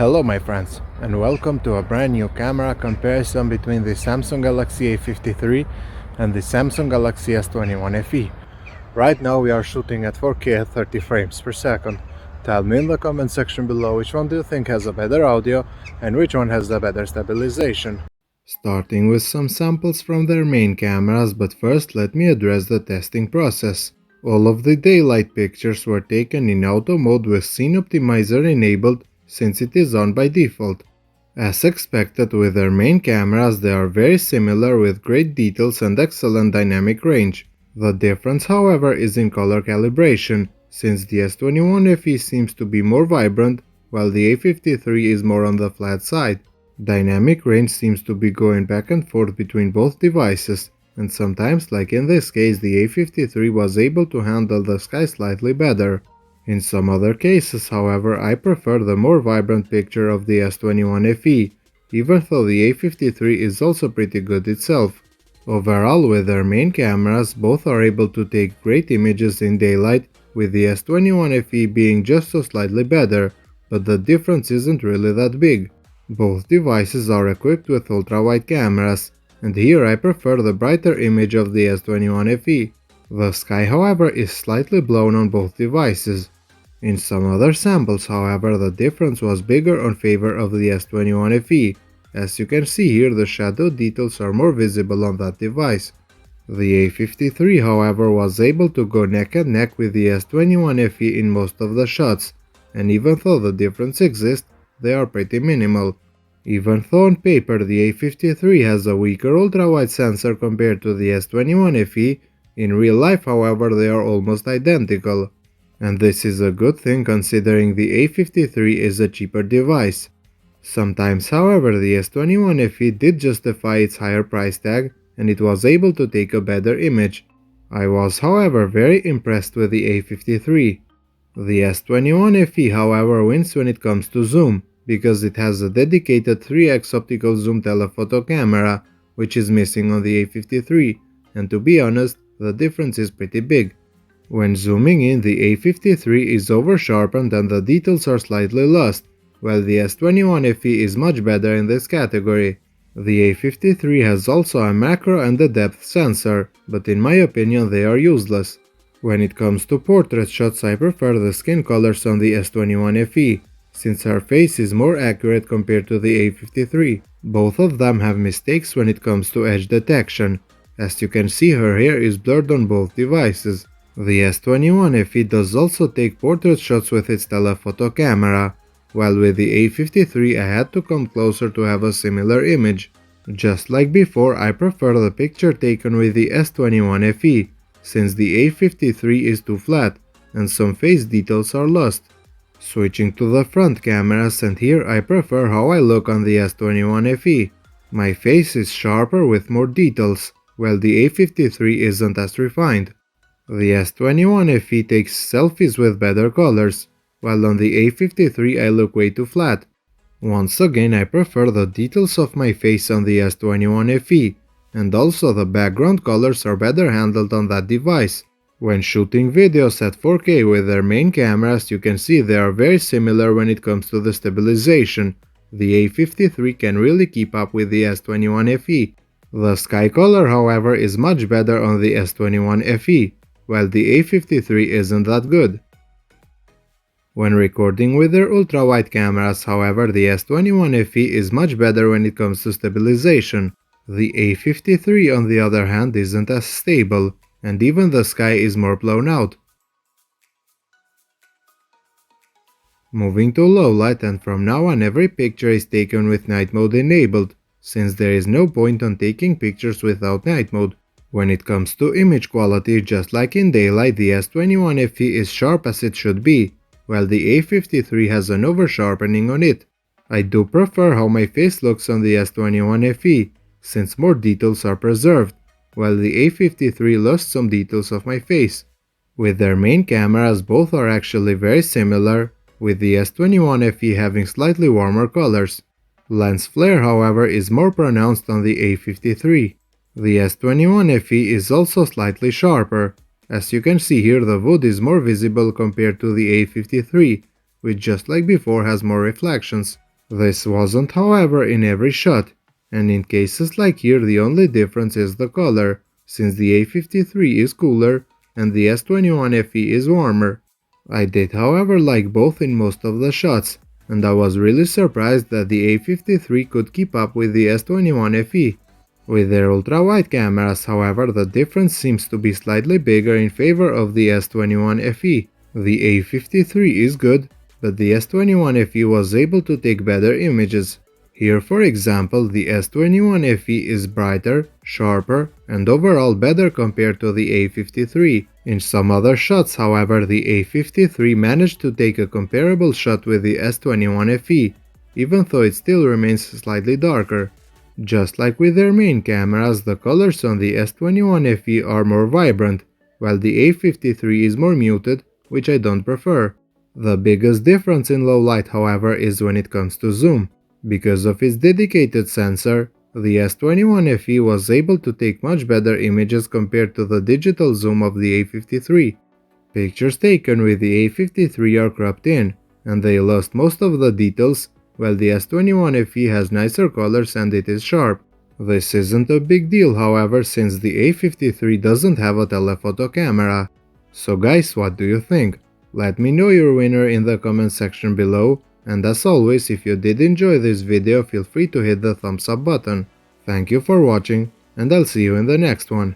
Hello my friends, and welcome to a brand new camera comparison between the Samsung Galaxy A53 and the Samsung Galaxy S21 FE. Right now we are shooting at 4K at 30 frames per second. Tell me in the comment section below which one do you think has a better audio and which one has the better stabilization. Starting with some samples from their main cameras, but first let me address the testing process. All of the daylight pictures were taken in auto mode with Scene Optimizer enabled since it is on by default. As expected with their main cameras, they are very similar with great details and excellent dynamic range. The difference, however, is in color calibration, since the S21 FE seems to be more vibrant, while the A53 is more on the flat side. Dynamic range seems to be going back and forth between both devices, and sometimes, like in this case, the A53 was able to handle the sky slightly better. In some other cases, however, I prefer the more vibrant picture of the S21 FE, even though the A53 is also pretty good itself. Overall, with their main cameras, both are able to take great images in daylight, with the S21 FE being just so slightly better, but the difference isn't really that big. Both devices are equipped with ultrawide cameras, and here I prefer the brighter image of the S21 FE. The sky, however, is slightly blown on both devices. In some other samples, however, the difference was bigger in favor of the S21 FE. As you can see here, the shadow details are more visible on that device. The A53, however, was able to go neck and neck with the S21 FE in most of the shots, and even though the difference exists, they are pretty minimal. Even though on paper the A53 has a weaker ultrawide sensor compared to the S21 FE, in real life, however, they are almost identical. And this is a good thing considering the A53 is a cheaper device. Sometimes, however, the S21 FE did justify its higher price tag and it was able to take a better image. I was, however, very impressed with the A53. The S21 FE, however, wins when it comes to zoom, because it has a dedicated 3x optical zoom telephoto camera, which is missing on the A53, and to be honest, the difference is pretty big. When zooming in, the A53 is over-sharpened and the details are slightly lost, while the S21 FE is much better in this category. The A53 has also a macro and a depth sensor, but in my opinion they are useless. When it comes to portrait shots, I prefer the skin colors on the S21 FE, since her face is more accurate compared to the A53. Both of them have mistakes when it comes to edge detection. As you can see, her hair is blurred on both devices. The S21 FE does also take portrait shots with its telephoto camera, while with the A53 I had to come closer to have a similar image. Just like before, I prefer the picture taken with the S21 FE, since the A53 is too flat, and some face details are lost. Switching to the front cameras, and here I prefer how I look on the S21 FE. My face is sharper with more details, while the A53 isn't as refined. The S21 FE takes selfies with better colors, while on the A53 I look way too flat. Once again, I prefer the details of my face on the S21 FE, and also the background colors are better handled on that device. When shooting videos at 4K with their main cameras, you can see they are very similar when it comes to the stabilization. The A53 can really keep up with the S21 FE. The sky color, however, is much better on the S21 FE, while the A53 isn't that good. When recording with their ultra-wide cameras, however, the S21 FE is much better when it comes to stabilization. The A53, on the other hand, isn't as stable, and even the sky is more blown out. Moving to low light, and from now on every picture is taken with night mode enabled, since there is no point on taking pictures without night mode. When it comes to image quality, just like in daylight, the S21 FE is sharp as it should be, while the A53 has an over-sharpening on it. I do prefer how my face looks on the S21 FE, since more details are preserved, while the A53 lost some details of my face. With their main cameras, both are actually very similar, with the S21 FE having slightly warmer colors. Lens flare, however, is more pronounced on the A53. The S21 FE is also slightly sharper. As you can see here, the wood is more visible compared to the A53, which just like before has more reflections. This wasn't, however, in every shot, and in cases like here the only difference is the color, since the A53 is cooler and the S21 FE is warmer. I did, however, like both in most of the shots, and I was really surprised that the A53 could keep up with the S21 FE. With their ultra-wide cameras, however, the difference seems to be slightly bigger in favor of the S21 FE. The A53 is good, but the S21 FE was able to take better images. Here, for example, the S21 FE is brighter, sharper, and overall better compared to the A53. In some other shots, however, the A53 managed to take a comparable shot with the S21 FE, even though it still remains slightly darker. Just like with their main cameras, the colors on the S21 FE are more vibrant, while the A53 is more muted, which I don't prefer. The biggest difference in low light, however, is when it comes to zoom. Because of its dedicated sensor, the S21 FE was able to take much better images compared to the digital zoom of the A53. Pictures taken with the A53 are cropped in, and they lost most of the details, while the S21 FE has nicer colors and it is sharp. This isn't a big deal, however, since the A53 doesn't have a telephoto camera. So guys, what do you think? Let me know your winner in the comment section below, and as always, if you did enjoy this video, feel free to hit the thumbs up button. Thank you for watching, and I'll see you in the next one.